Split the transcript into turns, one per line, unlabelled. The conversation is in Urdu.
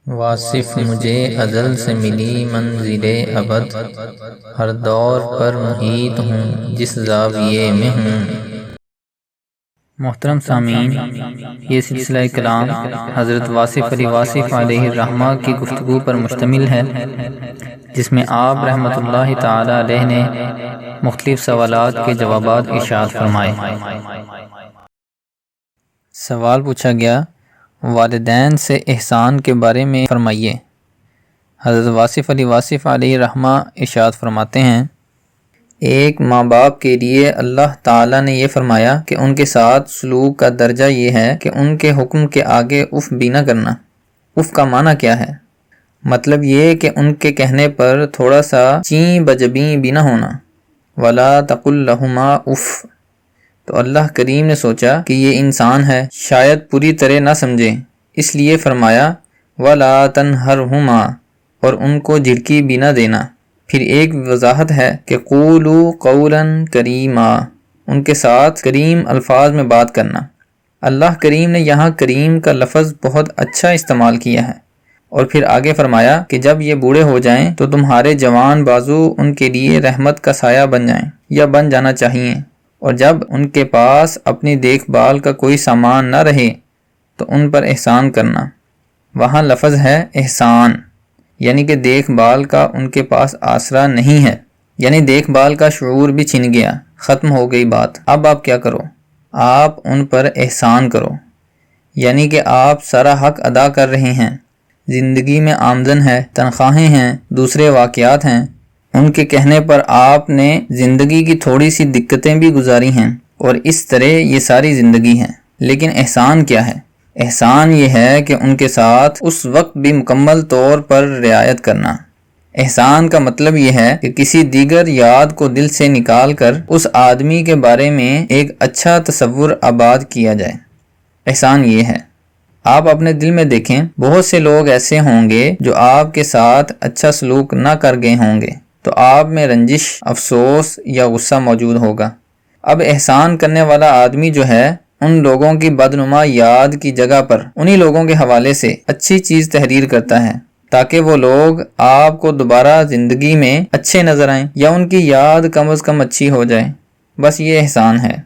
واصف مجھے ازل سے ملی منزل ابد، ہر دور پر محیط ہوں جس زاویے میں ہوں۔ محترم سامعین، یہ سلسلہ کلام حضرت واصف علی واصف علیہ الرحمہ کی گفتگو پر مشتمل ہے، جس میں آپ رحمۃ اللہ تعالی علیہ نے مختلف سوالات کے جوابات ارشاد فرمائے۔ سوال پوچھا گیا، والدین سے احسان کے بارے میں فرمائیے۔ حضرت واصف علی واصف علیہ الرحمہ ارشاد فرماتے ہیں، ایک ماں باپ کے لیے اللہ تعالیٰ نے یہ فرمایا کہ ان کے ساتھ سلوک کا درجہ یہ ہے کہ ان کے حکم کے آگے اف بھی نہ کرنا۔ اف کا معنی کیا ہے؟ مطلب یہ کہ ان کے کہنے پر تھوڑا سا چیں بجبیں بھی نہ ہونا۔ وَلَا تَقُلْ لَهُمَا اُف۔ تو اللہ کریم نے سوچا کہ یہ انسان ہے، شاید پوری طرح نہ سمجھے، اس لیے فرمایا وَلَا تَنْهَرْهُمَا، اور ان کو جھڑکی بھی نہ دینا۔ پھر ایک وضاحت ہے کہ قولوا قولا کریما، ان کے ساتھ کریم الفاظ میں بات کرنا۔ اللہ کریم نے یہاں کریم کا لفظ بہت اچھا استعمال کیا ہے، اور پھر آگے فرمایا کہ جب یہ بوڑھے ہو جائیں تو تمہارے جوان بازو ان کے لیے رحمت کا سایہ بن جائیں یا بن جانا چاہیے، اور جب ان کے پاس اپنی دیکھ بھال کا کوئی سامان نہ رہے تو ان پر احسان کرنا۔ وہاں لفظ ہے احسان، یعنی کہ دیکھ بھال کا ان کے پاس آسرا نہیں ہے، یعنی دیکھ بھال کا شعور بھی چھن گیا، ختم ہو گئی بات۔ اب آپ کیا کرو؟ آپ ان پر احسان کرو، یعنی کہ آپ سارا حق ادا کر رہے ہیں۔ زندگی میں آمدن ہے، تنخواہیں ہیں، دوسرے واقعات ہیں، ان کے کہنے پر آپ نے زندگی کی تھوڑی سی دقتیں بھی گزاری ہیں، اور اس طرح یہ ساری زندگی ہے۔ لیکن احسان کیا ہے؟ احسان یہ ہے کہ ان کے ساتھ اس وقت بھی مکمل طور پر رعایت کرنا۔ احسان کا مطلب یہ ہے کہ کسی دیگر یاد کو دل سے نکال کر اس آدمی کے بارے میں ایک اچھا تصور آباد کیا جائے۔ احسان یہ ہے۔ آپ اپنے دل میں دیکھیں، بہت سے لوگ ایسے ہوں گے جو آپ کے ساتھ اچھا سلوک نہ کر گئے ہوں گے، تو آپ میں رنجش، افسوس یا غصہ موجود ہوگا۔ اب احسان کرنے والا آدمی جو ہے، ان لوگوں کی بدنما یاد کی جگہ پر انہی لوگوں کے حوالے سے اچھی چیز تحریر کرتا ہے، تاکہ وہ لوگ آپ کو دوبارہ زندگی میں اچھے نظر آئیں یا ان کی یاد کم از کم اچھی ہو جائے۔ بس یہ احسان ہے۔